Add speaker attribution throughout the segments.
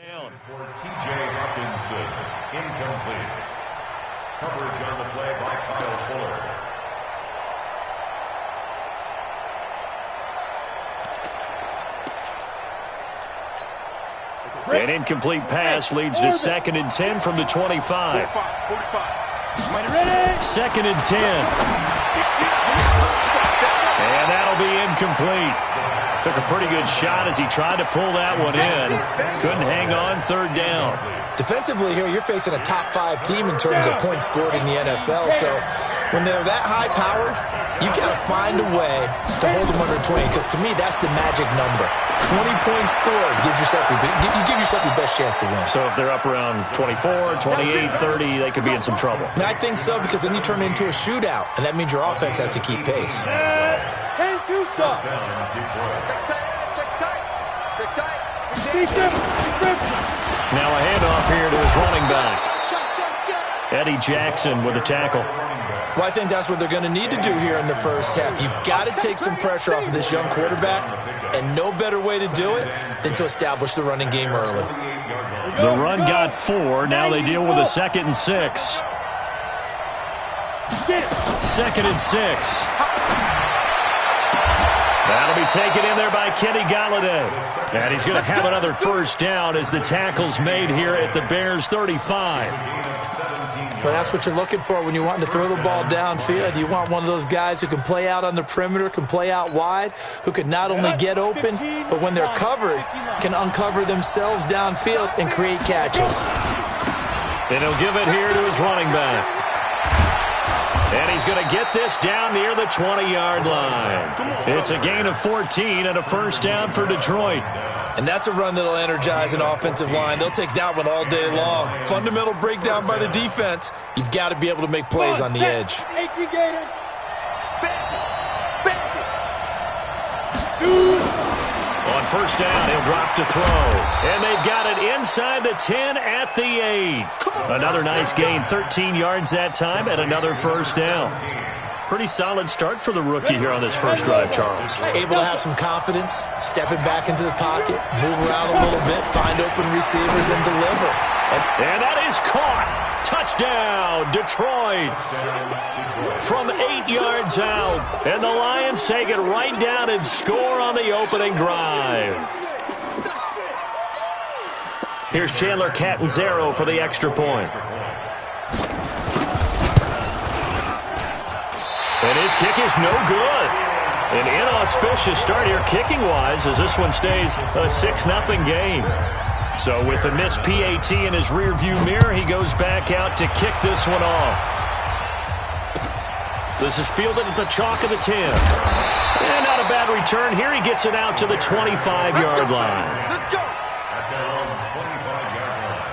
Speaker 1: Down.
Speaker 2: For T.J. Hawkinson, incomplete. Coverage on the play by Kyle Fuller.
Speaker 1: An incomplete pass leads to 2nd and 10 from the 25. 2nd and 10. And that'll be incomplete. Took a pretty good shot as he tried to pull that one in. Couldn't hang on, 3rd down.
Speaker 3: Defensively here, you're facing a top 5 team in terms of points scored in the NFL. So when they're that high powered, you got to find a way to hold them under 20. Because to me, that's the magic number. 20 points scored gives yourself you give yourself your best chance to win.
Speaker 1: So if they're up around 24, 28, 30, they could be in some trouble.
Speaker 3: I think so, because then you turn it into a shootout, and that means your offense has to keep pace.
Speaker 1: Now a handoff here to his running back. Eddie Jackson with a tackle.
Speaker 3: Well, I think that's what they're going to need to do here in the first half. You've got to take some pressure off of this young quarterback, and no better way to do it than to establish the running game early.
Speaker 1: The run got 4. Now they deal with a 2nd and 6. 2nd and 6. That'll be taken in there by Kenny Galladay. And he's going to have another first down as the tackle's made here at the Bears' 35.
Speaker 3: Well, that's what you're looking for when you're wanting to throw the ball downfield. You want one of those guys who can play out on the perimeter, can play out wide, who can not only get open, but when they're covered, can uncover themselves downfield and create catches.
Speaker 1: And he'll give it here to his running back. And he's going to get this down near the 20-yard line. It's a gain of 14 and a first down for Detroit.
Speaker 3: And that's a run that'll energize an offensive line. They'll take that one all day long. Fundamental breakdown by the defense. You've got to be able to make plays on the edge.
Speaker 1: On first down, he'll drop to throw. And they've got it inside the 10 at the 8. Another nice gain, 13 yards that time, and another first down. Pretty solid start for the rookie here on this first drive, Charles.
Speaker 3: Able to have some confidence, stepping back into the pocket, move around a little bit, find open receivers, and deliver.
Speaker 1: And that is caught. Touchdown, Detroit. From 8 yards out. And the Lions take it right down and score on the opening drive. Here's Chandler Catanzaro for the extra point. And his kick is no good. An inauspicious start here kicking-wise as this one stays a 6-0 game. So with a missed PAT in his rearview mirror, he goes back out to kick this one off. This is fielded at the chalk of the 10. And not a bad return. Here he gets it out to the 25-yard line.
Speaker 2: Let's go. At their own 25-yard line.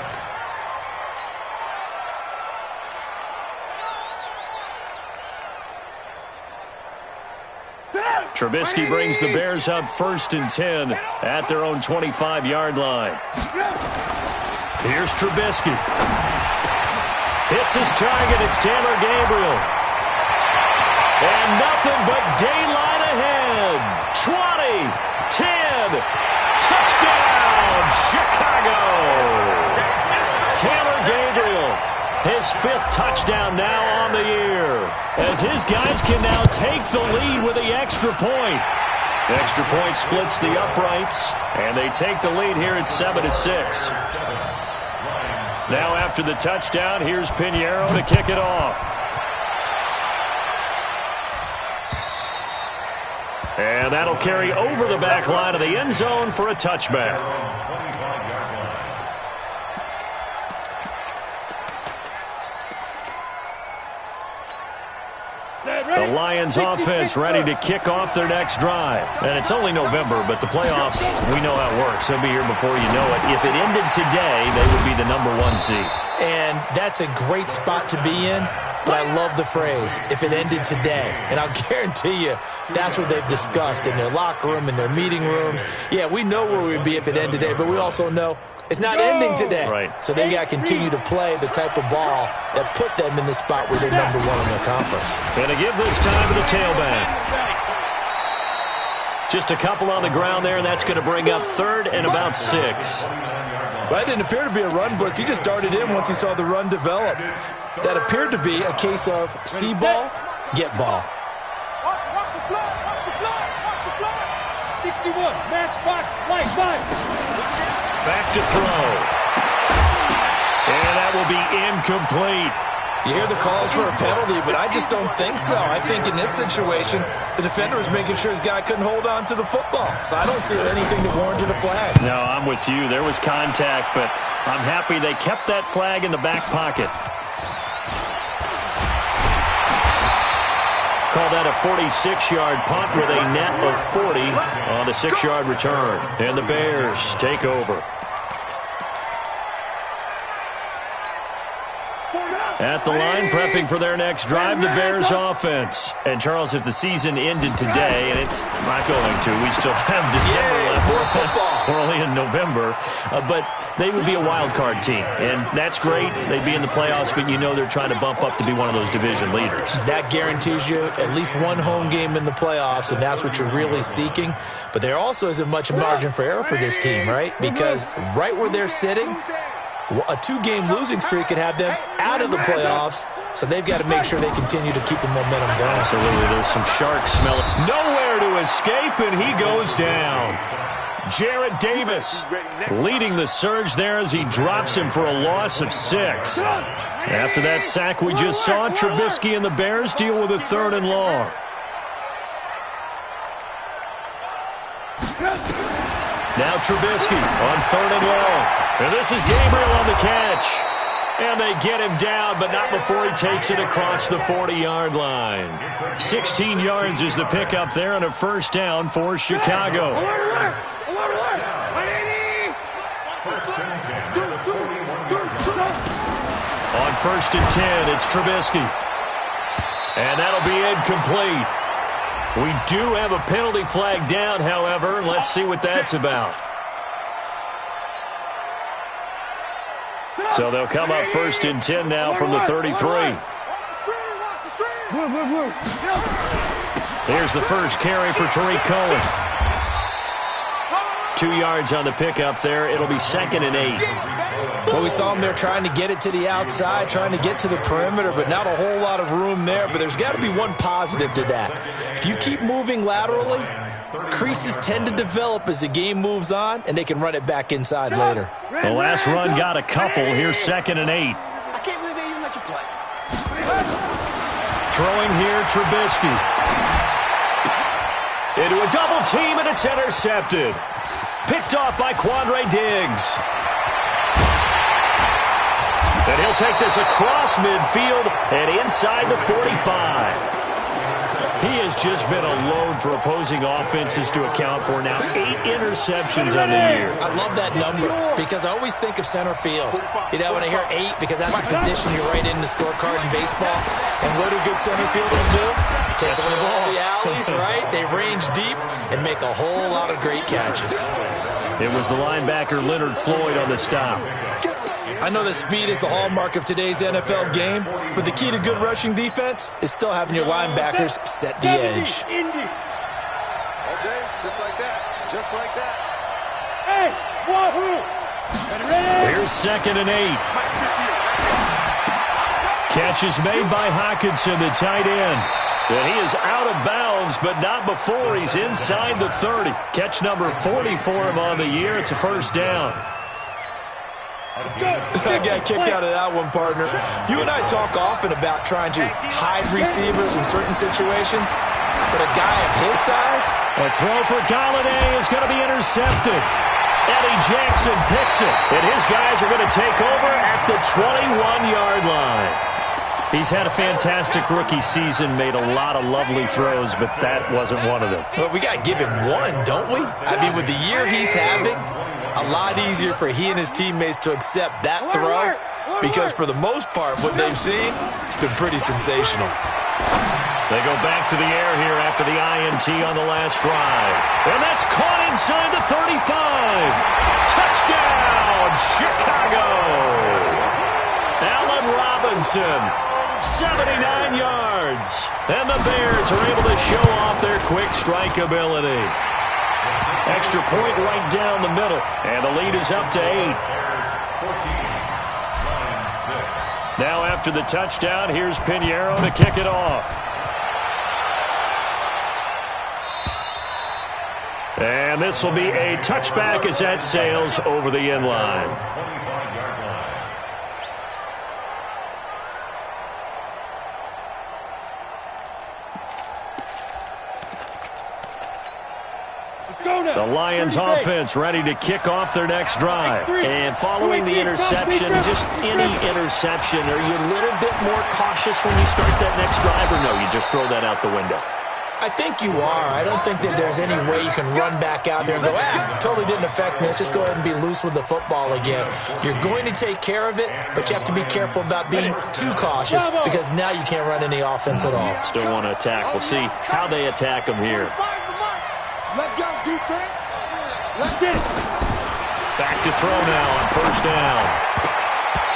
Speaker 1: Trubisky brings the Bears up 1st and 10 at their own 25-yard line. Here's Trubisky. Hits his target. It's Taylor Gabriel. And nothing but daylight ahead. 20, 10, touchdown, Chicago. Taylor Gabriel, his 5th touchdown now on the year, as his guys can now take the lead with the extra point. The extra point splits the uprights, and they take the lead here at 7-6. Now after the touchdown, here's Pinheiro to kick it off. And that'll carry over the back line of the end zone for a touchback. The Lions offense ready to kick off their next drive. And it's only November, but the playoffs, we know how it works. They'll be here before you know it. If it ended today, they would be the #1 seed.
Speaker 3: And that's a great spot to be in. But I love the phrase, if it ended today. And I'll guarantee you, that's what they've discussed in their locker room, in their meeting rooms. Yeah, we know where we'd be if it ended today, but we also know it's not ending today.
Speaker 1: Right.
Speaker 3: So they got to continue to play the type of ball that put them in the spot where they're #1 in their conference.
Speaker 1: And to give this time to the tailback. Just a couple on the ground there, and that's going to bring up third and about 6.
Speaker 3: Well, that didn't appear to be a run blitz. He just darted in once he saw the run develop. That appeared to be a case of see ball, get ball.
Speaker 4: 61, match box, flight, five.
Speaker 1: Back to throw. And that will be incomplete.
Speaker 3: You hear the calls for a penalty, but I just don't think so. I think in this situation, the defender was making sure his guy couldn't hold on to the football. So I don't see anything that warranted a flag.
Speaker 1: No, I'm with you. There was contact, but I'm happy they kept that flag in the back pocket. Call that a 46-yard punt with a net of 40 on the 6-yard return. And the Bears take over. At the line, prepping for their next drive, the Bears offense. And, Charles, if the season ended today, and it's not going to, we still have December left.
Speaker 3: More football.
Speaker 1: We're only in November. But they would be a wild card team. And that's great. They'd be in the playoffs, but you know they're trying to bump up to be one of those division leaders. That
Speaker 3: guarantees you at least one home game in the playoffs, and that's what you're really seeking. But there also isn't much margin for error for this team, right? Because right where they're sitting, a 2-game losing streak could have them out of the playoffs, so they've got to make sure they continue to keep the momentum going.
Speaker 1: Absolutely. There's some sharks smelling. Nowhere to escape, and he goes down. Jarrett Davis leading the surge there as he drops him for a loss of 6. After that sack we just saw, Trubisky and the Bears deal with a 3rd and long. Now Trubisky on 3rd and long. And this is Gabriel on the catch. And they get him down, but not before he takes it across the 40-yard line. 16 yards is the pickup there on a 1st down for Chicago. On 1st and 10, it's Trubisky. And that'll be incomplete. We do have a penalty flag down, however. Let's see what that's about. So they'll come up 1st and 10 now from the 33. Here's the first carry for Tariq Cohen. 2 yards on the pickup there. It'll be 2nd and 8.
Speaker 3: Well, we saw them there trying to get it to the outside, trying to get to the perimeter, but not a whole lot of room there. But there's got to be one positive to that. If you keep moving laterally, creases tend to develop as the game moves on, and they can run it back inside later.
Speaker 1: The last run got a couple. Here's 2nd and 8.
Speaker 4: I can't believe they even let you play.
Speaker 1: Throwing here, Trubisky. Into a double team, and it's intercepted. Picked off by Quandre Diggs. And he'll take this across midfield and inside the 45. He has just been a load for opposing offenses to account for now. 8 interceptions on the year.
Speaker 3: I love that number because I always think of center field. You know, when I hear 8, because that's the position you write in the scorecard in baseball. And what do good center fielders do? Take away all the alleys, right? They range deep and make a whole lot of great catches.
Speaker 1: It was the linebacker Leonard Floyd on the stop.
Speaker 3: I know that speed is the hallmark of today's NFL game, but the key to good rushing defense is still having your linebackers set the edge.
Speaker 4: Okay, just like that. Just like that. Hey, wahoo!
Speaker 1: Here's 2nd and 8. Catch is made by Hockenson, the tight end. And he is out of bounds, but not before he's inside the 30. Catch number 40 for him on the year. It's a 1st down.
Speaker 3: I got kicked out of that one, partner. You and I talk often about trying to hide receivers in certain situations, but a guy of his size...
Speaker 1: A throw for Galladay is going to be intercepted. Eddie Jackson picks it, and his guys are going to take over at the 21-yard line. He's had a fantastic rookie season, made a lot of lovely throws, but that wasn't one of them.
Speaker 3: Well, we got to give him one, don't we? I mean, with the year he's having, a lot easier for he and his teammates to accept that throw because for the most part, what they've seen, it's been pretty sensational.
Speaker 1: They go back to the air here after the INT on the last drive. And that's caught inside the 35. Touchdown, Chicago. Allen Robinson, 79 yards. And the Bears are able to show off their quick strike ability. Extra point right down the middle. And the lead is up to 8. Now after the touchdown, here's Pinheiro to kick it off. And this will be a touchback as that sails over the end line. The Lions offense ready to kick off their next drive. And following the interception, just any interception, are you a little bit more cautious when you start that next drive, or no, you just throw that out the window?
Speaker 3: I think you are. I don't think that there's any way you can run back out there and go, totally didn't affect me. Let's just go ahead and be loose with the football again. You're going to take care of it, but you have to be careful about being too cautious because now you can't run any offense at all.
Speaker 1: Still want to attack. We'll see how they attack them here.
Speaker 4: Let's go, defense. Let's get it.
Speaker 1: Back to throw now on first down.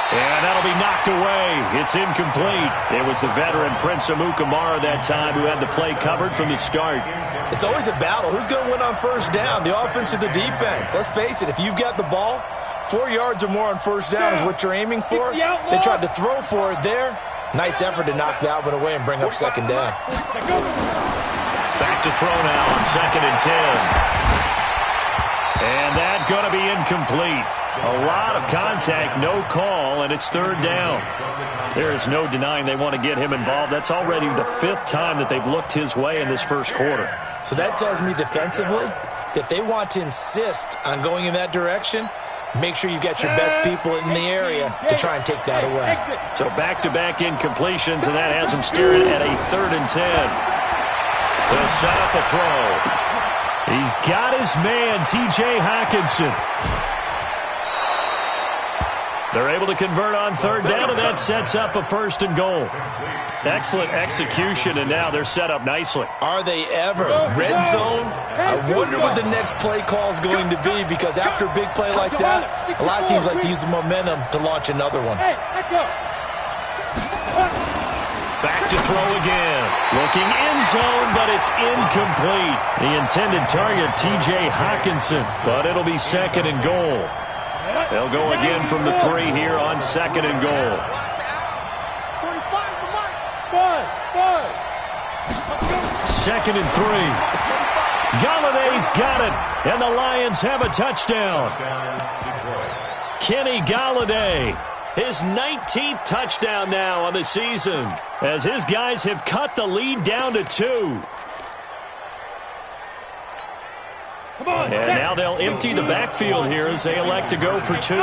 Speaker 1: And that'll be knocked away. It's incomplete. It was the veteran Prince Amukamara that time who had the play covered from the start.
Speaker 3: It's always a battle. Who's going to win on first down, the offense or the defense? Let's face it, if you've got the ball, 4 yards or more on first down is what you're aiming for. They tried to throw for it there. Nice effort to knock that one away and bring up second down.
Speaker 1: Back to throw now on 2nd and 10. And that's going to be incomplete. A lot of contact, no call, and it's 3rd down. There is no denying they want to get him involved. That's already the 5th time that they've looked his way in this first quarter.
Speaker 3: So that tells me defensively that they want to insist on going in that direction. Make sure you've got your best people in the area to try and take that away.
Speaker 1: So back-to-back incompletions, and that has them steering at a 3rd and 10. They'll set up a throw. He's got his man, T.J. Hockenson. They're able to convert on 3rd down, and that sets up a 1st and goal. Excellent execution, and now they're set up nicely.
Speaker 3: Are they ever? Red zone? I wonder what the next play call is going to be, because after a big play like that, a lot of teams like to use the momentum to launch another one.
Speaker 1: Back to throw again. Looking end zone, but it's incomplete. The intended target, T.J. Hockenson, but it'll be 2nd and goal. They'll go again from the 3 here on 2nd and goal. 2nd and 3. Galladay's got it, and the Lions have a touchdown. Kenny Galladay, his 19th touchdown now on the season, as his guys have cut the lead down to 2. And now they'll empty the backfield here as they elect to go for 2.
Speaker 4: 45.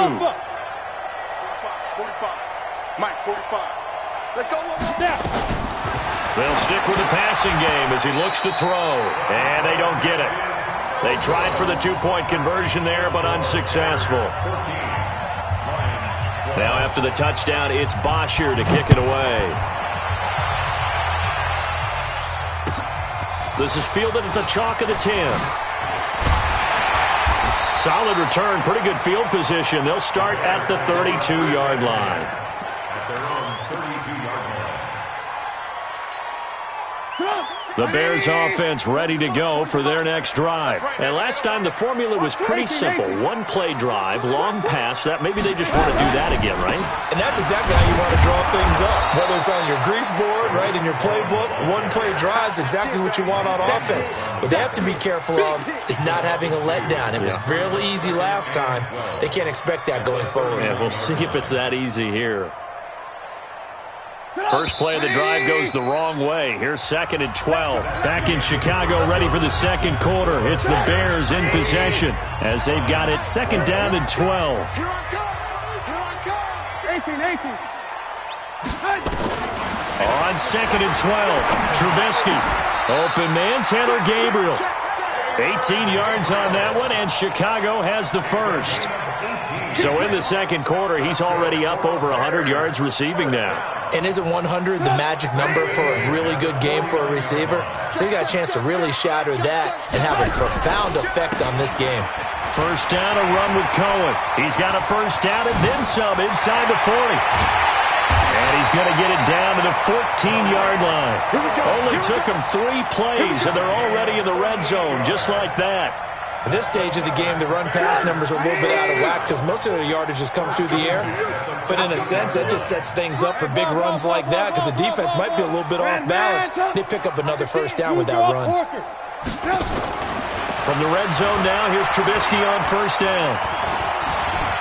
Speaker 4: Mike, 45. Let's go.
Speaker 1: They'll stick with the passing game as he looks to throw. And they don't get it. They tried for the 2-point conversion there, but unsuccessful. Now after the touchdown, it's Bosher to kick it away. This is fielded at the chalk of the 10. Solid return, pretty good field position. They'll start at the 32-yard line. The Bears offense ready to go for their next drive. And last time the formula was pretty simple. 1-play drive, long pass. That maybe they just want to do that again, right?
Speaker 3: And that's exactly how you want to draw things up. Whether it's on your grease board, right, in your playbook, 1-play drive's exactly what you want on offense. What they have to be careful of is not having a letdown. It was really easy last time. They can't expect that going forward.
Speaker 1: Yeah, we'll see if it's that easy here. First play of the drive goes the wrong way. Here's 2nd and 12. Back in Chicago, ready for the second quarter. It's the Bears in possession as they've got it 2nd down and 12.
Speaker 4: Here I come. 18.
Speaker 1: On 2nd and 12, Trubisky. Open man, Taylor Gabriel. 18 yards on that one, and Chicago has the first. So in the second quarter, he's already up over 100 yards receiving now.
Speaker 3: And isn't 100 the magic number for a really good game for a receiver? So you got a chance to really shatter that and have a profound effect on this game.
Speaker 1: First down, a run with Cohen. He's got a first down and then some inside the 40. And he's going to get it down to the 14-yard line. Only took him 3 plays, and they're already in the red zone, just like that.
Speaker 3: At this stage of the game, the run-pass numbers are a little bit out of whack because most of their yardage has come through the air. But in a sense, that just sets things up for big runs like that because the defense might be a little bit off balance. They pick up another first down with that run.
Speaker 1: From the red zone now, here's Trubisky on first down.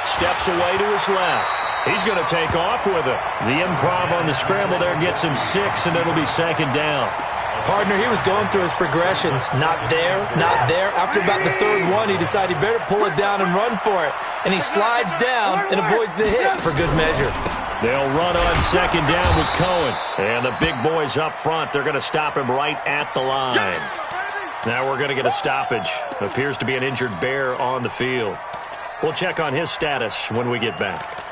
Speaker 1: Steps away to his left. He's going to take off with it. The improv on the scramble there gets him 6, and it'll be second down.
Speaker 3: Partner, he was going through his progressions. Not there, not there. After about the third one, he decided he better pull it down and run for it. And he slides down and avoids the hit for good measure.
Speaker 1: They'll run on second down with Cohen. And the big boys up front, they're going to stop him right at the line. Now we're going to get a stoppage. Appears to be an injured Bear on the field. We'll check on his status when we get back.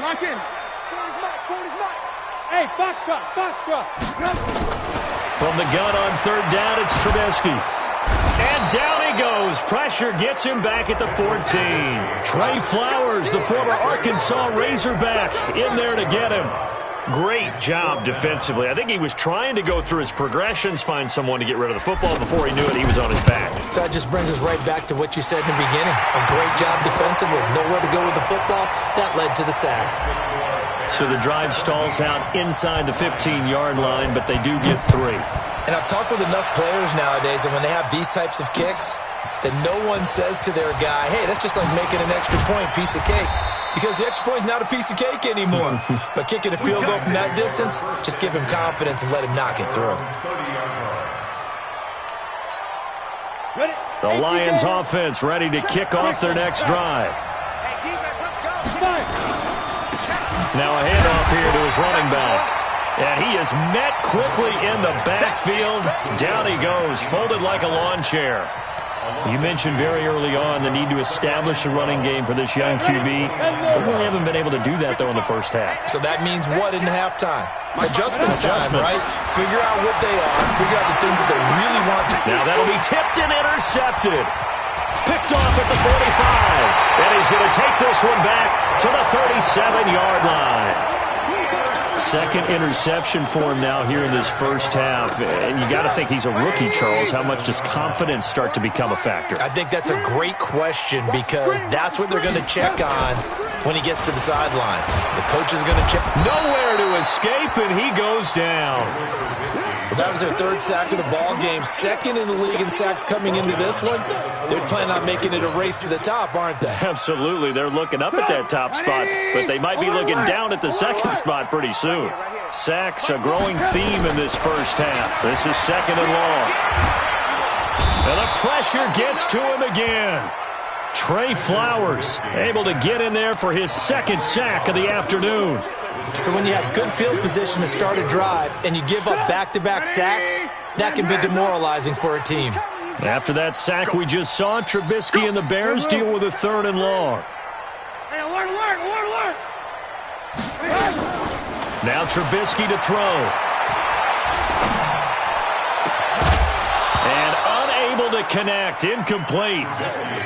Speaker 4: Lock in. Hey, box drop.
Speaker 1: From the gun on third down, it's Trubisky. And down he goes. Pressure gets him back at the 14. Trey Flowers, the former Arkansas Razorback, in there to get him. Great job defensively. I think he was trying to go through his progressions, find someone to get rid of the football. Before he knew it, he was on his back.
Speaker 3: So that just brings us right back to what you said in the beginning. A great job defensively. Nowhere to go with the football. That led to the sack.
Speaker 1: So the drive stalls out inside the 15-yard line, but they do get 3.
Speaker 3: And I've talked with enough players nowadays, and when they have these types of kicks, that no one says to their guy, hey, that's just like making an extra point, piece of cake. Because the extra point is not a piece of cake anymore. But kicking a field goal from that distance, just give him confidence and let him knock it through.
Speaker 1: The Lions offense ready to kick off their next drive. Now a handoff here to his running back. And he is met quickly in the backfield. Down he goes, folded like a lawn chair. You mentioned very early on the need to establish a running game for this young QB. They really haven't been able to do that, though, in the first half.
Speaker 3: So that means what in halftime? Adjustments time, right? Figure out what they are. Figure out the things that they really want to.
Speaker 1: Now that'll be tipped and intercepted. Picked off at the 45. And he's going to take this one back to the 37-yard line. Second interception for him now here in this first half. And you got to think he's a rookie, Charles. How much does confidence start to become a factor?
Speaker 3: I think that's a great question because that's what they're going to check on when he gets to the sidelines. The coach is going to check.
Speaker 1: Nowhere to escape, and he goes down.
Speaker 3: Well, that was their third sack of the ball game. Second in the league in sacks coming into this one. They're planning on making it a race to the top, aren't they?
Speaker 1: Absolutely. They're looking up at that top spot, but they might be looking down at the second spot pretty soon. Sacks, a growing theme in this first half. This is second and long. And the pressure gets to him again. Trey Flowers able to get in there for his second sack of the afternoon.
Speaker 3: So when you have good field position to start a drive and you give up back-to-back sacks, that can be demoralizing for a team.
Speaker 1: After that sack we just saw, Trubisky and the Bears deal with a third and long.
Speaker 4: Hey, alert!
Speaker 1: Now Trubisky to throw. And unable to connect, incomplete.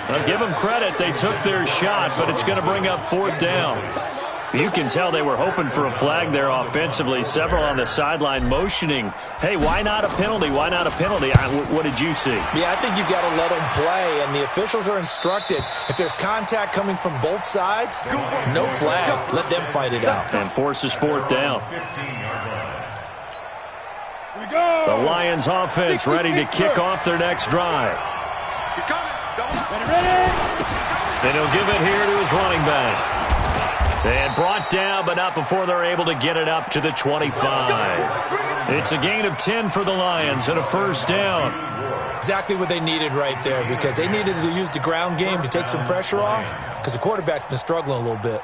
Speaker 1: I'll give them credit, they took their shot, but it's going to bring up fourth down. You can tell they were hoping for a flag there offensively. Several on the sideline motioning, hey, why not a penalty? Why not a penalty? What did you see?
Speaker 3: Yeah, I think you've got to let them play, and the officials are instructed. If there's contact coming from both sides, no flag. Let them fight it out.
Speaker 1: And forces fourth down. The Lions offense ready to kick off their next drive. And he'll give it here to his running back. And brought down, but not before they're able to get it up to the 25. It's a gain of 10 for the Lions and a first down.
Speaker 3: Exactly what they needed right there because they needed to use the ground game to take some pressure off because the quarterback's been struggling a little bit.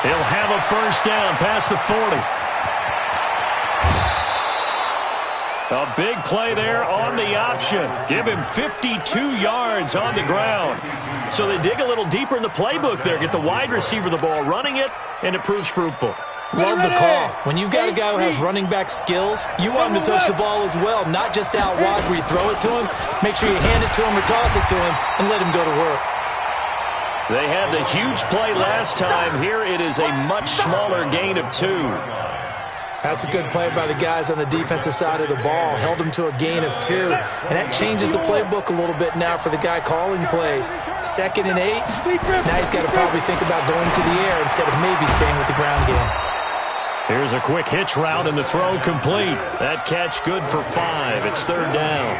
Speaker 1: He'll have a first down past the 40. A big play there on the option. Give him 52 yards on the ground. So they dig a little deeper in the playbook there, get the wide receiver the ball, running it, and it proves fruitful.
Speaker 3: Love the call. When you got a guy who has running back skills, you want him to touch the ball as well, not just out wide where you throw it to him. Make sure you hand it to him or toss it to him and let him go to work.
Speaker 1: They had the huge play last time. Here it is a much smaller gain of 2.
Speaker 3: That's a good play by the guys on the defensive side of the ball. Held him to a gain of 2. And that changes the playbook a little bit now for the guy calling plays. 2nd and 8. Now he's got to probably think about going to the air instead of maybe staying with the ground game.
Speaker 1: Here's a quick hitch route and the throw complete. That catch good for 5. It's 3rd down.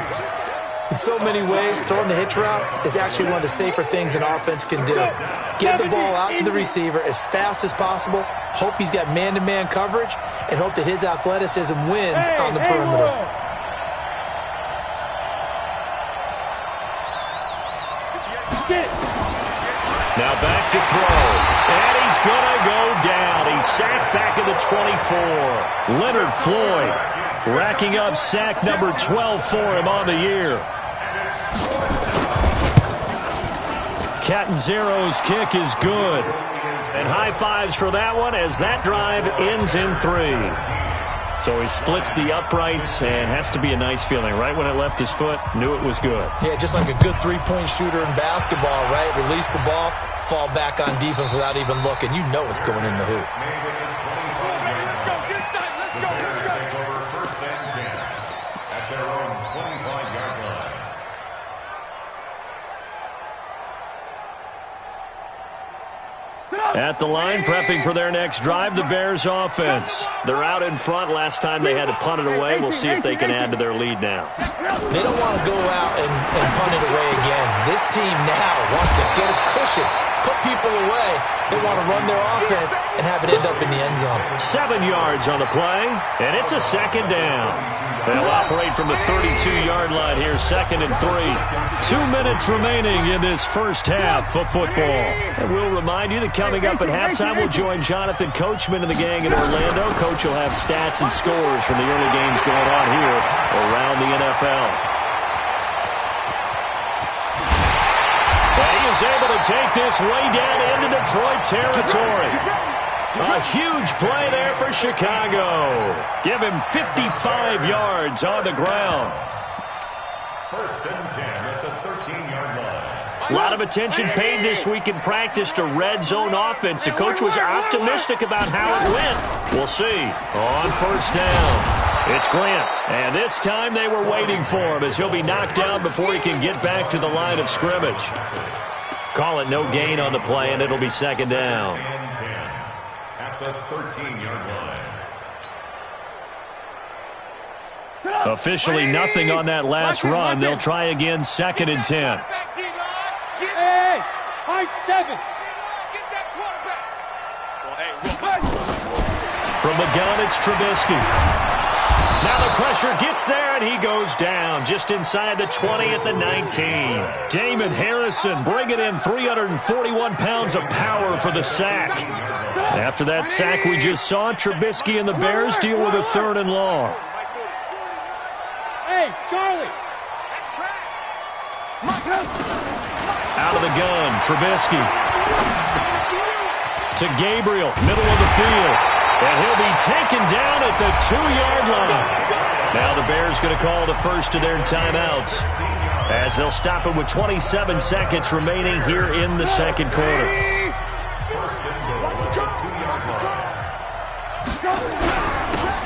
Speaker 3: In so many ways, throwing the hitch route is actually one of the safer things an offense can do. Get the ball out to the receiver as fast as possible, hope he's got man-to-man coverage, and hope that his athleticism wins on the perimeter.
Speaker 1: Now back to throw. And he's going to go down. He's sacked back at the 24. Leonard Floyd racking up sack number 12 for him on the year. Catanzaro's kick is good. And high fives for that one as that drive ends in 3. So he splits the uprights and has to be a nice feeling. Right when it left his foot, knew it was good.
Speaker 3: Yeah, just like a good three-point shooter in basketball, right? Release the ball, fall back on defense without even looking. You know it's going in the hoop.
Speaker 1: At the line, prepping for their next drive, the Bears offense. They're out in front. Last time they had to punt it away. We'll see if they can add to their lead now.
Speaker 3: They don't want to go out and punt it away again. This team now wants to get a cushion, put people away. They want to run their offense and have it end up in the end zone.
Speaker 1: 7 yards on the play, and it's a 2nd down. They'll operate from the 32-yard line here, 2nd and 3. 2 minutes remaining in this first half of football. And we'll remind you that coming up at halftime, we'll join Jonathan Coachman and the gang in Orlando. Coach will have stats and scores from the early games going on here around the NFL. And he is able to take this way down into Detroit territory. A huge play there for Chicago. Give him 55 yards on the ground.
Speaker 2: 1st and 10 at the 13-yard line.
Speaker 1: A lot of attention paid this week in practice to red zone offense. The coach was optimistic about how it went. We'll see. On 1st down, it's Grant. And this time they were waiting for him as he'll be knocked down before he can get back to the line of scrimmage. Call it no gain on the play, and it'll be 2nd down.
Speaker 2: At the 13-yard line.
Speaker 1: Officially nothing on that last run. They'll try again, 2nd and 10.
Speaker 4: Hey, high 7.
Speaker 1: From the gun, it's Trubisky. Now the pressure gets there, and he goes down just inside the 20 at the 19. Damon Harrison bringing in 341 pounds of power for the sack. After that sack we just saw, Trubisky and the Bears deal with a 3rd and long.
Speaker 4: Hey, Charlie.
Speaker 1: Out of the gun, Trubisky. To Gabriel, middle of the field. And he'll be taken down at the 2-yard line. Now the Bears going to call the first of their timeouts as they'll stop it with 27 seconds remaining here in the 2nd quarter.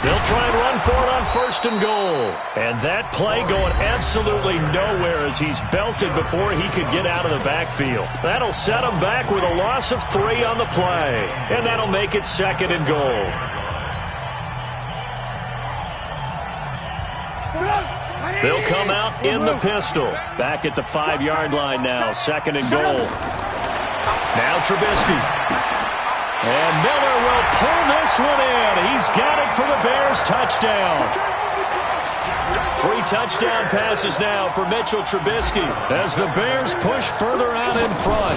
Speaker 1: They'll try and run for it on 1st and goal. And that play going absolutely nowhere as he's belted before he could get out of the backfield. That'll set him back with a loss of 3 on the play. And that'll make it 2nd and goal. They'll come out in the pistol. Back at the 5-yard line now, 2nd and goal. Now Trubisky. And Miller will pull this one in. He's got it for the Bears touchdown. 3 touchdown passes now for Mitchell Trubisky as the Bears push further out in front.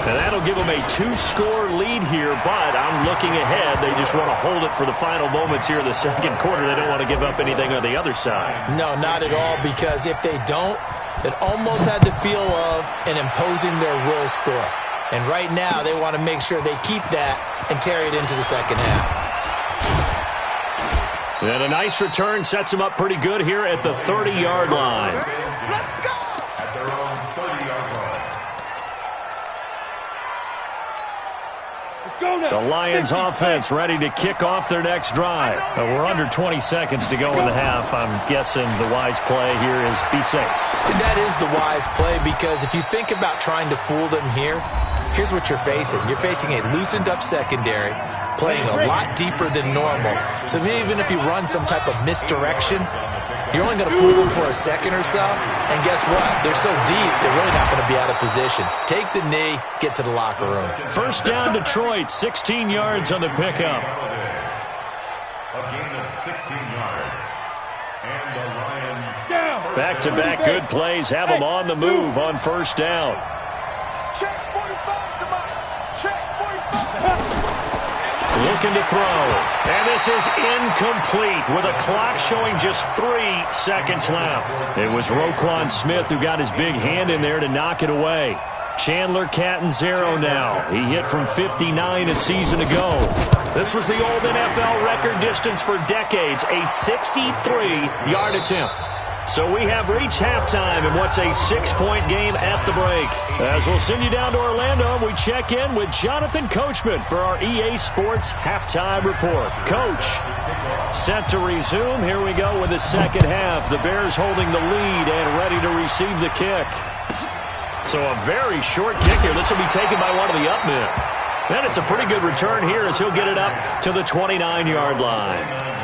Speaker 1: And that'll give them a 2-score lead here, but I'm looking ahead. They just want to hold it for the final moments here in the second quarter. They don't want to give up anything on the other side.
Speaker 3: No, not at all, because if they don't, it almost had the feel of an imposing their will score. And right now, they want to make sure they keep that and carry it into the second half.
Speaker 1: And a nice return sets them up pretty good here at the 30-yard line.
Speaker 2: Let's go! At their own 30-yard line.
Speaker 4: Let's go now.
Speaker 1: The Lions offense ready to kick off their next drive. We're under 20 seconds to go in the half. I'm guessing the wise play here is be safe.
Speaker 3: And that is the wise play, because if you think about trying to fool them here, here's what you're facing. You're facing a loosened-up secondary, playing a lot deeper than normal. So even if you run some type of misdirection, you're only going to fool them for a second or so. And guess what? They're so deep, they're really not going to be out of position. Take the knee, get to the locker room.
Speaker 1: First down, Detroit, 16 yards on the pickup.
Speaker 2: A gain of 16 yards. And the Lions...
Speaker 1: Back-to-back good plays have them on the move on first down.
Speaker 4: Check 45, come on. Check 45.
Speaker 1: Looking to throw. And this is incomplete with a clock showing just 3 seconds left. It was Roquan Smith who got his big hand in there to knock it away. Chandler Catanzaro now. He hit from 59 a season ago. This was the old NFL record distance for decades, a 63-yard attempt. So we have reached halftime in what's a 6-point game at the break. As we'll send you down to Orlando, we check in with Jonathan Coachman for our EA Sports Halftime Report. Coach, set to resume. Here we go with the second half. The Bears holding the lead and ready to receive the kick. So a very short kick here. This will be taken by one of the up men. And it's a pretty good return here as he'll get it up to the 29-yard line.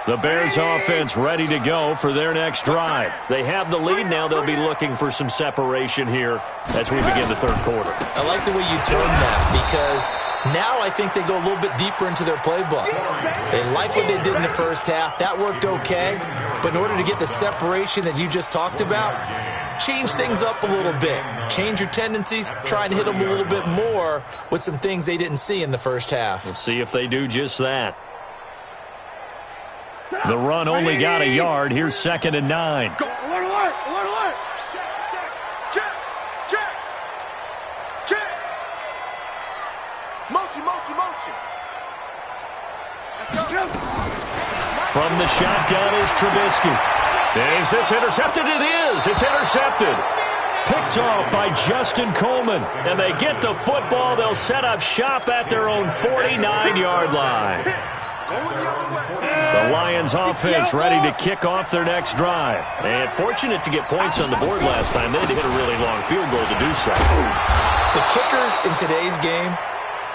Speaker 1: The Bears offense ready to go for their next drive. They have the lead now. They'll be looking for some separation here as we begin the third quarter.
Speaker 3: I like the way you term that, because now I think they go a little bit deeper into their playbook. They like what they did in the first half. That worked okay. But in order to get the separation that you just talked about, change things up a little bit. Change your tendencies. Try and hit them a little bit more with some things they didn't see in the first half.
Speaker 1: We'll see if they do just that. The run only got a yard. Here's 2nd and 9.
Speaker 4: Go, alert, alert, alert, alert. Check, check, check, check, check. Motion, motion, motion. Let's go.
Speaker 1: From the shotgun is Trubisky. Is this intercepted? It is. It's intercepted. Picked off by Justin Coleman. And they get the football. They'll set up shop at their own 49-yard line. The Lions offense ready to kick off their next drive. And fortunate to get points on the board last time. They had to hit a really long field goal to do so.
Speaker 3: The kickers in today's game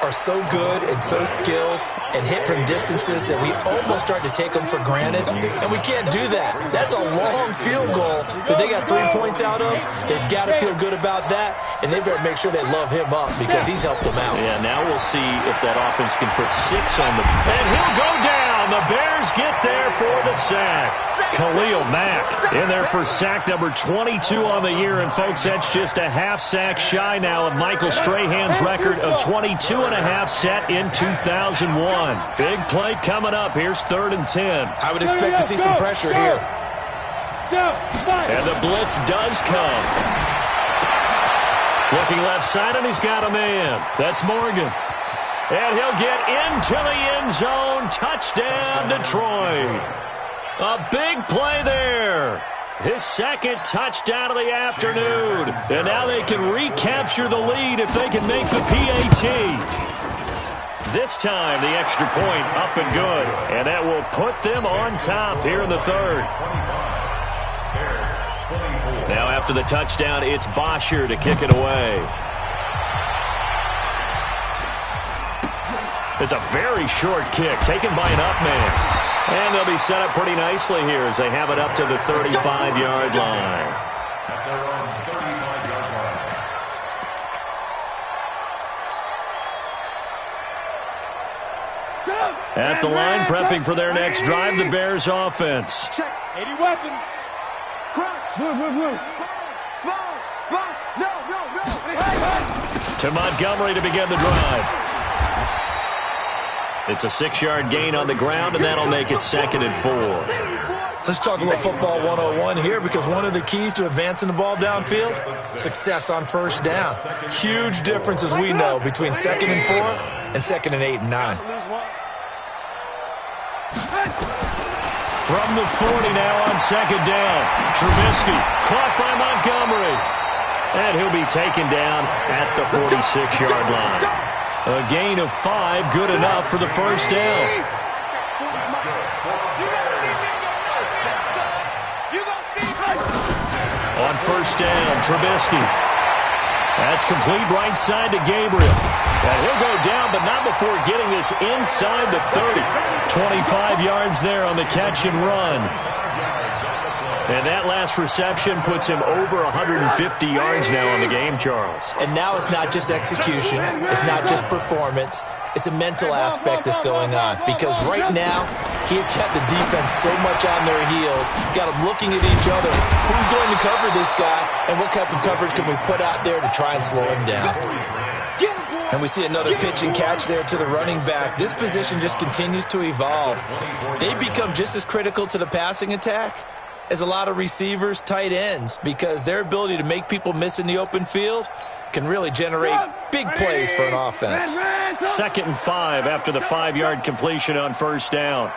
Speaker 3: are so good and so skilled and hit from distances that we almost start to take them for granted, and we can't do that. That's a long field goal that they got 3 points out of. They've got to feel good about that, and they better make sure they love him up because he's helped them out.
Speaker 1: Yeah, now we'll see if that offense can put 6 on them. And he'll go down. The Bears get there for the sack. Khalil Mack in there for sack number 22 on the year. And, folks, that's just a half sack shy now of Michael Strahan's record of 22.5 set in 2001. Big play coming up. Here's 3rd and 10.
Speaker 3: I would expect to see some pressure here.
Speaker 1: And the blitz does come. Looking left side, and he's got a man. That's Morgan. And he'll get into the end zone. Touchdown, Detroit. A big play there. His second touchdown of the afternoon. And now they can recapture the lead if they can make the PAT. This time, the extra point up and good. And that will put them on top here in the third. Now after the touchdown, it's Bosher to kick it away. It's a very short kick taken by an up man. And they'll be set up pretty nicely here as they have it up to the 35-yard line.
Speaker 2: At their own 35-yard line.
Speaker 1: At the line, prepping for their next drive, the Bears offense.
Speaker 4: Check, 80 weapons. Crunch. Blue. Small. No.
Speaker 1: To Montgomery to begin the drive. It's a 6-yard gain on the ground, and that'll make it 2nd and 4.
Speaker 3: Let's talk a little football 101 here, because one of the keys to advancing the ball downfield, success on first down. Huge difference, as we know, between 2nd and 4 and 2nd and 8 and 9.
Speaker 1: From the 40 now on 2nd down. Trubisky caught by Montgomery. And he'll be taken down at the 46-yard line. A gain of 5, good enough for the first down. On first down, Trubisky. That's complete right side to Gabriel. And he'll go down, but not before getting this inside the 30. 25 yards there on the catch and run. And that last reception puts him over 150 yards now on the game, Charles.
Speaker 3: And now it's not just execution. It's not just performance. It's a mental aspect that's going on. Because right now, he's got the defense so much on their heels, got them looking at each other. Who's going to cover this guy, and what type of coverage can we put out there to try and slow him down? And we see another pitch and catch there to the running back. This position just continues to evolve. They become just as critical to the passing attack as a lot of receivers, tight ends, because their ability to make people miss in the open field can really generate big plays for an offense.
Speaker 1: 2nd and 5 after the 5-yard completion on first down.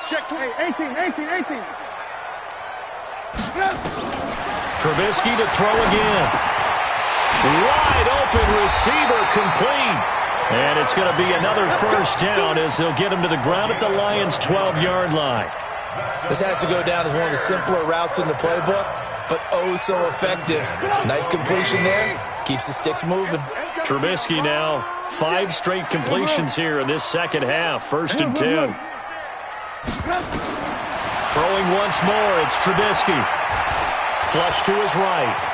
Speaker 4: Check 18.
Speaker 1: Trubisky to throw again. Wide open receiver, complete. And it's going to be another first down as they'll get him to the ground at the Lions' 12-yard line.
Speaker 3: This has to go down as one of the simpler routes in the playbook, but oh so effective. Nice completion there. Keeps the sticks moving.
Speaker 1: Trubisky now 5 straight completions here in this second half. 1st and 10. Throwing once more, it's Trubisky. Flush to his right.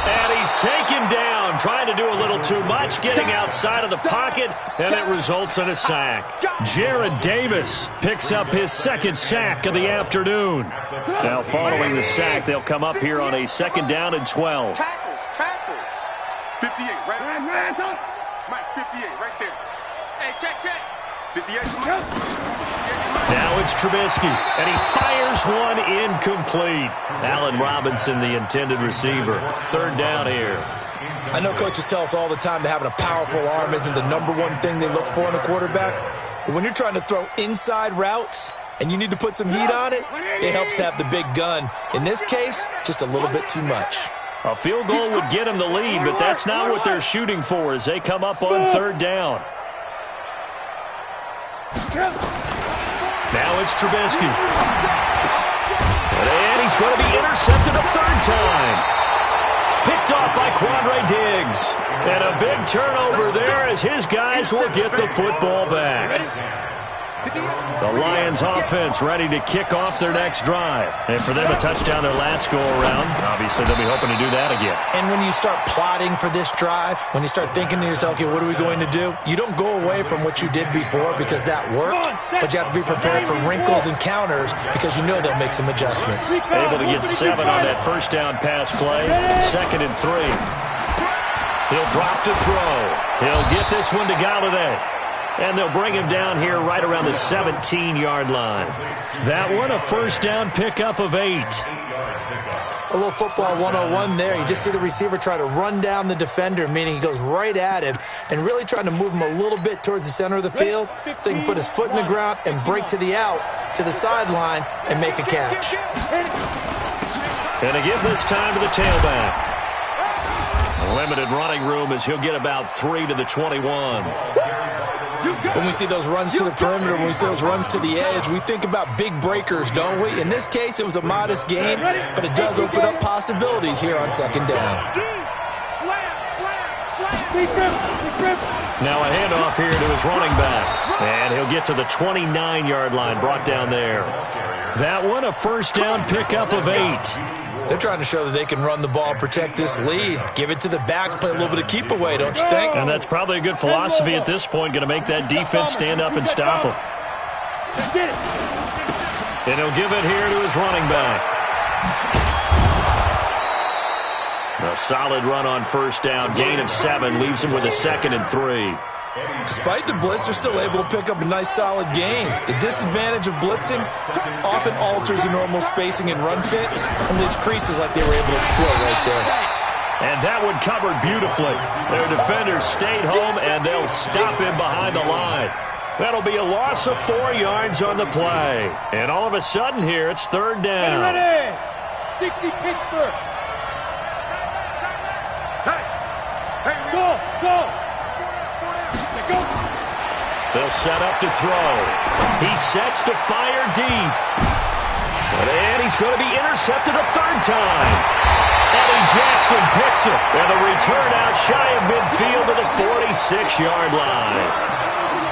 Speaker 1: And he's taken down, trying to do a little too much, getting outside of the pocket, and it results in a sack. Jared Davis picks up his 2nd sack of the afternoon. Now following the sack, they'll come up here on a 2nd down and 12.
Speaker 4: Tackles. 58, right? Mike, 58, right there. Hey, check. 58.
Speaker 1: Now it's Trubisky, and he fires one incomplete. Allen Robinson, the intended receiver. 3rd down here.
Speaker 3: I know coaches tell us all the time that having a powerful arm isn't the number one thing they look for in a quarterback. But when you're trying to throw inside routes and you need to put some heat on it, it helps have the big gun. In this case, just a little bit too much.
Speaker 1: A field goal would get him the lead, but that's not what they're shooting for as they come up on 3rd down. Now it's Trubisky. And he's going to be intercepted a 3rd time. Picked off by Quandre Diggs. And a big turnover there as his guys will get the football back. The Lions offense ready to kick off their next drive. And for them to touchdown their last go-around, obviously they'll be hoping to do that again.
Speaker 3: And when you start plotting for this drive, when you start thinking to yourself, okay, what are we going to do? You don't go away from what you did before because that worked, but you have to be prepared for wrinkles and counters because you know they'll make some adjustments.
Speaker 1: Able to get 7 on that first down pass play. 2nd and 3. He'll drop to throw. He'll get this one to Galladay. And they'll bring him down here right around the 17-yard line. That one, a first down pickup of 8.
Speaker 3: A little football 101 there. You just see the receiver try to run down the defender, meaning he goes right at him and really trying to move him a little bit towards the center of the field so he can put his foot in the ground and break to the out, to the sideline, and make a catch.
Speaker 1: And to give this time to the tailback. Limited running room as he'll get about 3 to the 21.
Speaker 3: When we see those runs to the perimeter, when we see those runs to the edge, we think about big breakers, don't we? In this case, it was a modest gain, but it does open up possibilities here on 2nd down.
Speaker 1: Now a handoff here to his running back. And he'll get to the 29-yard line, brought down there. That one, a first down pickup of 8.
Speaker 3: They're trying to show that they can run the ball, protect this lead, give it to the backs, play a little bit of keep away, don't you think?
Speaker 1: And that's probably a good philosophy at this point, going to make that defense stand up and stop them. And he'll give it here to his running back. A solid run on first down. Gain of 7 leaves him with a 2nd and 3.
Speaker 3: Despite the blitz, they're still able to pick up a nice, solid gain. The disadvantage of blitzing often alters the normal spacing and run fits and leaves creases like they were able to exploit right there.
Speaker 1: And that one covered beautifully. Their defenders stayed home, and they'll stop him behind the line. That'll be a loss of 4 yards on the play. And all of a sudden here, it's 3rd down.
Speaker 4: Ready. 60 Pittsburgh. Hey, go.
Speaker 1: They'll set up to throw. He sets to fire deep. And he's going to be intercepted a 3rd time. Eddie Jackson picks it. And the return out shy of midfield to the 46-yard line.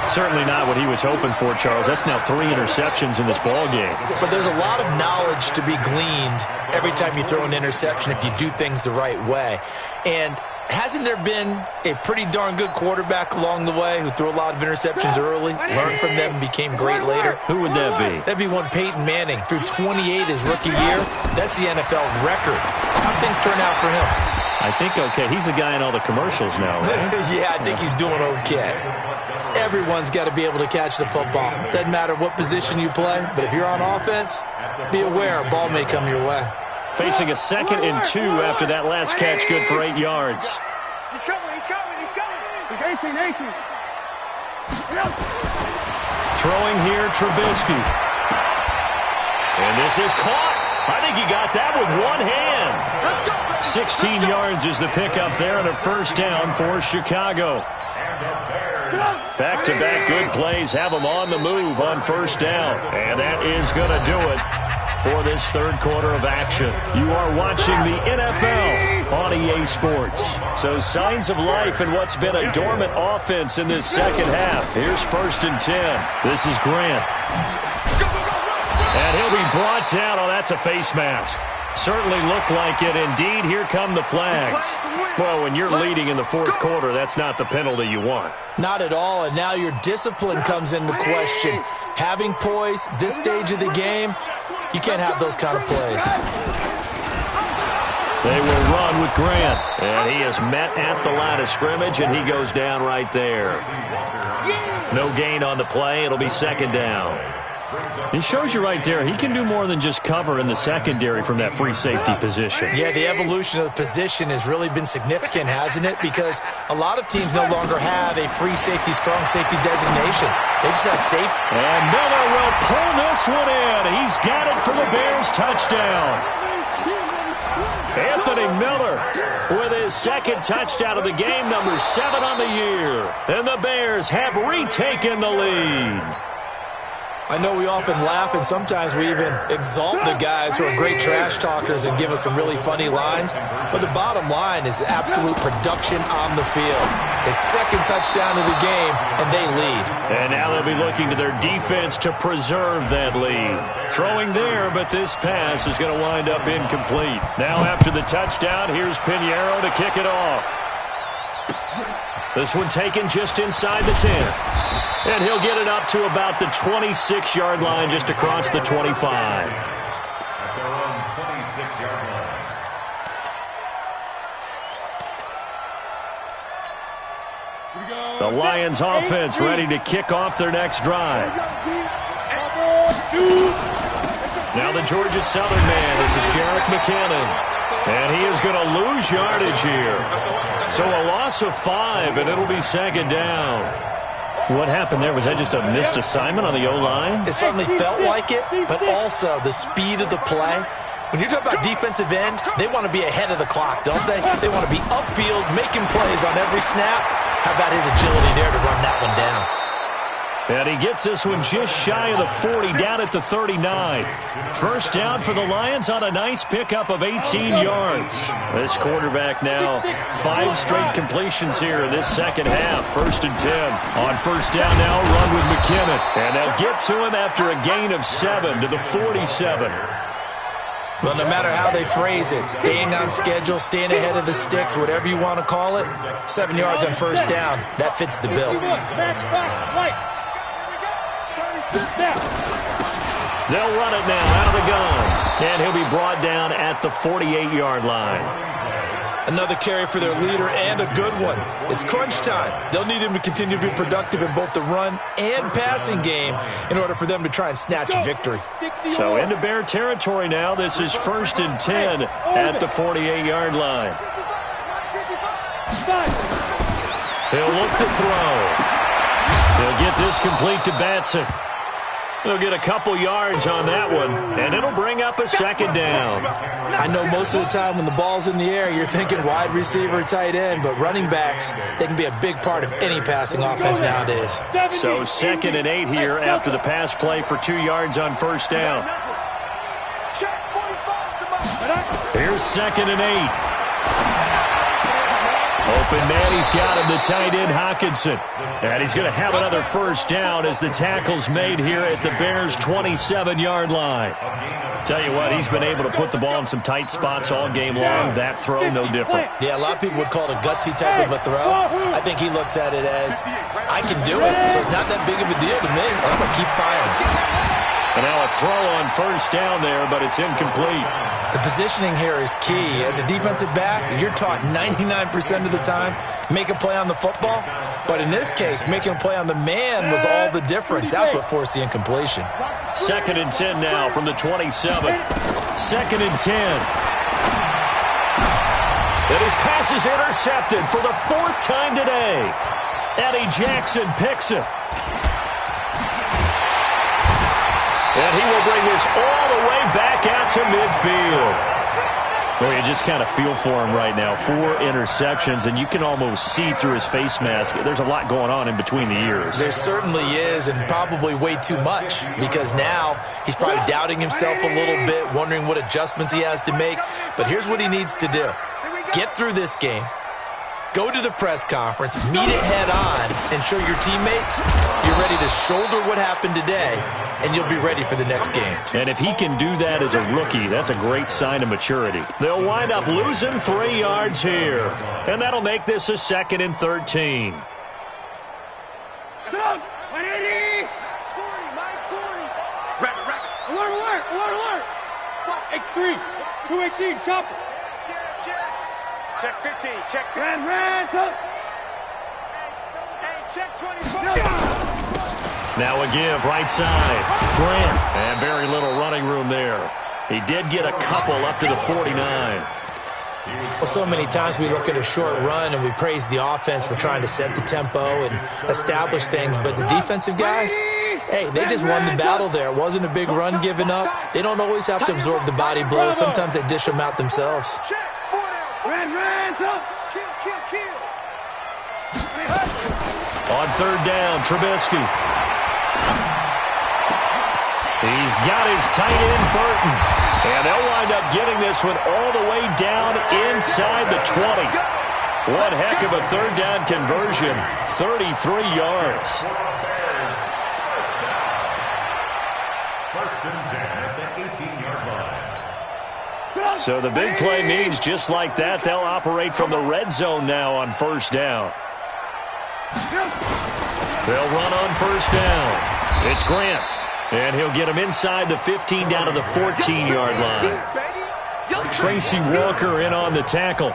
Speaker 1: Certainly not what he was hoping for, Charles. That's now 3 interceptions in this ball game.
Speaker 3: But there's a lot of knowledge to be gleaned every time you throw an interception if you do things the right way. And hasn't there been a pretty darn good quarterback along the way who threw a lot of interceptions early, learned from them, and became great later?
Speaker 1: Who would that be?
Speaker 3: That'd be one Peyton Manning. Threw 28 his rookie year. That's the NFL record. How'd things turn out for him?
Speaker 1: I think okay. He's a guy in all the commercials now, right?
Speaker 3: Yeah, I think he's doing okay. Everyone's got to be able to catch the football. Doesn't matter what position you play, but if you're on offense, be aware a ball may come your way.
Speaker 1: Facing a 2nd and 2 after that last catch, good for 8 yards.
Speaker 4: He's coming. 18.
Speaker 1: Throwing here, Trubisky. And this is caught. I think he got that with one hand. 16 yards is the pickup there and a 1st down for Chicago. Back-to-back good plays have them on the move on 1st down. And that is going to do it for this 3rd quarter of action. You are watching the NFL on EA Sports. So signs of life in what's been a dormant offense in this 2nd half. Here's 1st and 10. This is Grant. And he'll be brought down. Oh, that's a face mask. Certainly looked like it. Indeed, here come the flags. Well, when you're leading in the 4th quarter, that's not the penalty you want.
Speaker 3: Not at all, and now your discipline comes into question. Having poise this stage of the game, you can't have those kind of plays.
Speaker 1: They will run with Grant. And he is met at the line of scrimmage, and he goes down right there. No gain on the play. It'll be 2nd down. He shows you right there, he can do more than just cover in the secondary from that free safety position.
Speaker 3: Yeah, the evolution of the position has really been significant, hasn't it? Because a lot of teams no longer have a free safety, strong safety designation. They just have safety.
Speaker 1: And Miller will pull this one in. He's got it for the Bears touchdown. Anthony Miller with his 2nd touchdown of the game, number 7 on the year. And the Bears have retaken the lead.
Speaker 3: I know we often laugh, and sometimes we even exalt the guys who are great trash talkers and give us some really funny lines. But the bottom line is absolute production on the field. His 2nd touchdown of the game, and they lead.
Speaker 1: And now they'll be looking to their defense to preserve that lead. Throwing there, but this pass is going to wind up incomplete. Now after the touchdown, here's Pinheiro to kick it off. This one taken just inside the 10. And he'll get it up to about the 26-yard line, just across the 25.
Speaker 2: At their own 26-yard line.
Speaker 1: The Lions offense ready to kick off their next drive. Now the Georgia Southern man. This is Jerick McKinnon. And he is going to lose yardage here. So a loss of 5, and it'll be 2nd down. What happened there? Was that just a missed assignment on the O-line?
Speaker 3: It certainly felt like it, but also the speed of the play. When you're talking about defensive end, they want to be ahead of the clock, don't they? They want to be upfield, making plays on every snap. How about his agility there to run that one down?
Speaker 1: And he gets this one just shy of the 40, down at the 39. 1st down for the Lions on a nice pickup of 18 yards. This quarterback now 5 straight completions here in this 2nd half. 1st and 10. On 1st down now, run with McKinnon. And they'll get to him after a gain of 7 to the 47.
Speaker 3: Well, no matter how they phrase it, staying on schedule, staying ahead of the sticks, whatever you want to call it, 7 yards on 1st down, that fits the bill.
Speaker 1: They'll run it now out of the gun. And he'll be brought down at the 48-yard line.
Speaker 3: Another carry for their leader and a good one. It's crunch time. They'll need him to continue to be productive in both the run and passing game in order for them to try and snatch a victory.
Speaker 1: So into Bear territory now. This is 1st and 10 at the 48-yard line. He'll look to throw. He'll get this complete to Batson. He'll get a couple yards on that one, and it'll bring up a 2nd down.
Speaker 3: I know most of the time when the ball's in the air, you're thinking wide receiver, tight end, but running backs, they can be a big part of any passing offense nowadays.
Speaker 1: So 2nd and 8 here after the pass play for 2 yards on 1st down. Here's 2nd and 8. Open man, he's got him, the tight end, Hawkinson. And he's going to have another 1st down as the tackle's made here at the Bears' 27-yard line. Tell you what, he's been able to put the ball in some tight spots all game long. That throw, no different.
Speaker 3: Yeah, a lot of people would call it a gutsy type of a throw. I think he looks at it as, I can do it, so it's not that big of a deal to me. I'm going to keep firing.
Speaker 1: And now a throw on 1st down there, but it's incomplete.
Speaker 3: The positioning here is key. As a defensive back, you're taught 99% of the time, make a play on the football. But in this case, making a play on the man was all the difference. That's what forced the incompletion.
Speaker 1: 2nd and 10 now from the 27. 2nd and 10. And his pass is intercepted for the 4th time today. Eddie Jackson picks it. And he will bring this all the way back out to midfield. Well, you just kind of feel for him right now. 4 interceptions, and you can almost see through his face mask. There's a lot going on in between the ears.
Speaker 3: There certainly is, and probably way too much, because now he's probably doubting himself a little bit, wondering what adjustments he has to make. But here's what he needs to do. Get through this game. Go to the press conference, meet it head on, and show your teammates you're ready to shoulder what happened today, and you'll be ready for the next game.
Speaker 1: And if he can do that as a rookie, that's a great sign of maturity. They'll wind up losing 3 yards here, and that'll make this a 2nd and 13.
Speaker 4: 180! 40, alert! X3, 218, chopper. Check 15, check 10. Hey, check 24.
Speaker 1: Now a give, right side. Grant, and very little running room there. He did get a couple up to the 49.
Speaker 3: Well, so many times we look at a short run and we praise the offense for trying to set the tempo and establish things, but the defensive guys, hey, they just won the battle there. It wasn't a big run given up. They don't always have to absorb the body blows. Sometimes they dish them out themselves.
Speaker 1: On 3rd down, Trubisky. He's got his tight end, Burton. And they'll wind up getting this one all the way down inside the 20. One heck of a 3rd down conversion. 33 yards.
Speaker 2: 1st and 10 at the 18-yard line.
Speaker 1: So the big play means just like that, they'll operate from the red zone now on 1st down. They'll run on 1st down. It's Grant. And he'll get him inside the 15 down to the 14-yard line. Tracy Walker in on the tackle.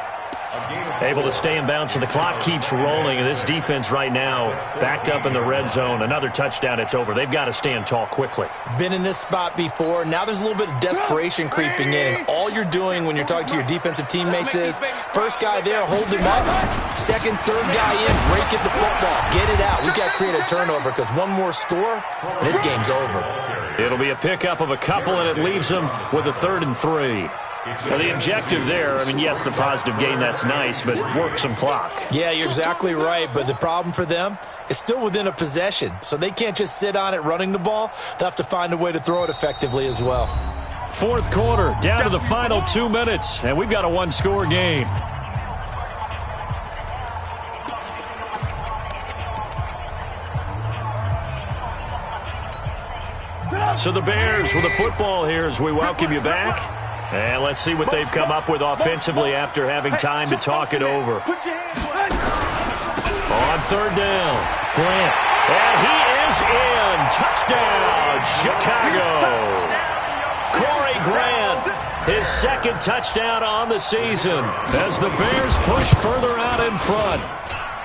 Speaker 1: Able to stay in bounds, so the clock keeps rolling. And this defense right now backed up in the red zone. Another touchdown, it's over. They've got to stand tall quickly.
Speaker 3: Been in this spot before. Now there's a little bit of desperation creeping in. And all you're doing when you're talking to your defensive teammates is, first guy there, hold him up. 2nd, 3rd guy in, break it the football. Get it out. We've got to create a turnover because one more score, and this game's over.
Speaker 1: It'll be a pickup of a couple, and it leaves them with a 3rd and 3. So the objective there, I mean, yes, the positive gain, that's nice, but work some clock.
Speaker 3: Yeah, you're exactly right, but the problem for them is still within a possession, so they can't just sit on it running the ball. They'll have to find a way to throw it effectively as well.
Speaker 1: 4th quarter, down to the final 2 minutes, and we've got a 1-score game. So the Bears with the football here as we welcome you back. And let's see what they've come up with offensively after having time to talk it over. On 3rd down, Grant. And he is is in. Touchdown, Chicago. Corey Grant, his second touchdown on the season as the Bears push further out in front.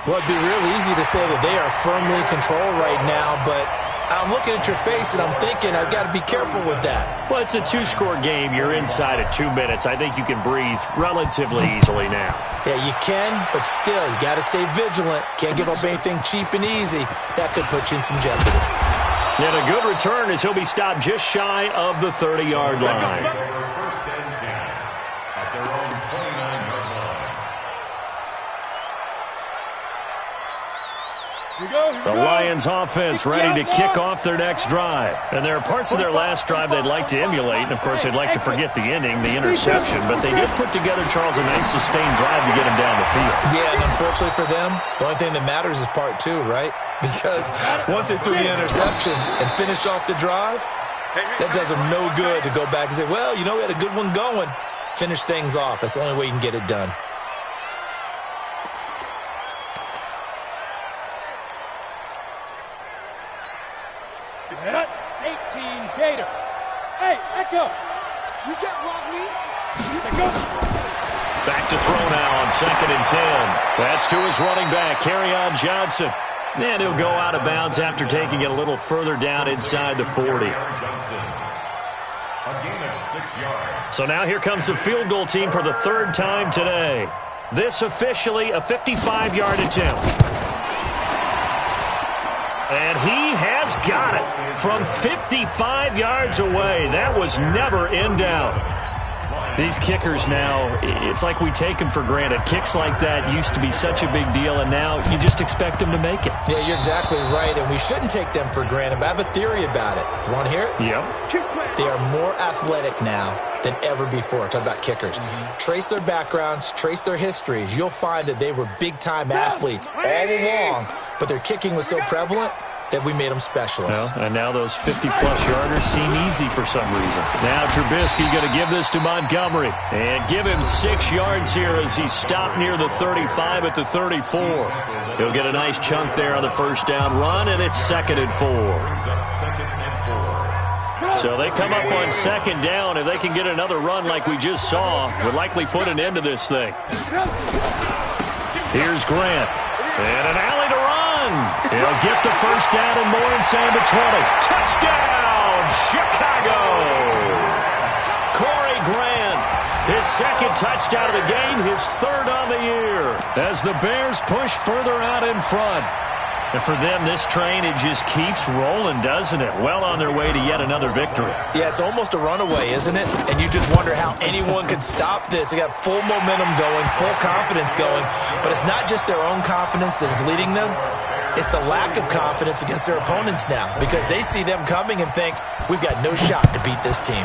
Speaker 3: Well, it'd be real easy to say that they are firmly in control right now, but I'm looking at your face and I'm thinking I've got to be careful with that.
Speaker 1: Well, it's a two-score game. You're inside at 2 minutes. I think you can breathe relatively easily now.
Speaker 3: Yeah, you can, but still, you got to stay vigilant. Can't give up anything cheap and easy. That could put you in some jeopardy.
Speaker 1: And a good return as he'll be stopped just shy of the 30-yard line.
Speaker 2: First and 10 at their own 29-yard line.
Speaker 1: The Lions offense ready to kick off their next drive. And there are parts of their last drive they'd like to emulate. And, of course, they'd like to forget the ending, the interception. But they did put together, Charles, a nice sustained drive to get him down the field.
Speaker 3: Yeah, and unfortunately for them, the only thing that matters is part two, right? Because once they threw the interception and finished off the drive, that does them no good to go back and say, well, you know, we had a good one going. Finish things off. That's the only way you can get it done.
Speaker 5: Set, 18 Gator. Hey, Echo.
Speaker 4: You can't rock me.
Speaker 5: Echo.
Speaker 1: Back to throw now on 2nd and 10. That's to his running back, Kerryon Johnson. And he'll go out of bounds after taking it a little further down inside the 40.
Speaker 2: A gain of 6 yards.
Speaker 1: So now here comes the field goal team for the third time today. This officially a 55-yard attempt. And he has got it from 55 yards away. That was never in doubt. These kickers now, it's like we take them for granted. Kicks like that used to be such a big deal, and now you just expect them to make it.
Speaker 3: Yeah, you're exactly right, and we shouldn't take them for granted. But I have a theory about it. You want to hear it?
Speaker 1: Yep.
Speaker 3: They are more athletic now than ever before. Talk about kickers. Trace their backgrounds, trace their histories. You'll find that they were big-time athletes all along, but their kicking was so prevalent that we made them specialists.
Speaker 1: Well, and now those 50-plus yarders seem easy for some reason. Now Trubisky going to give this to Montgomery and give him 6 yards here as he's stopped near the 35 at the 34. He'll get a nice chunk there on the first down run, and it's 2nd and 4. So they come up on 2nd down. If they can get another run like we just saw, would likely put an end to this thing. Here's Grant. And an alley to run. He'll get the first down and more inside the 20. Touchdown, Chicago! Corey Grant, his second touchdown of the game, his third on the year, as the Bears push further out in front. And for them, this train, it just keeps rolling, doesn't it? Well on their way to yet another victory.
Speaker 3: Yeah, it's almost a runaway, isn't it? And you just wonder how anyone could stop this. They got full momentum going, full confidence going. But it's not just their own confidence that is leading them. It's the lack of confidence against their opponents now, because they see them coming and think, we've got no shot to beat this team.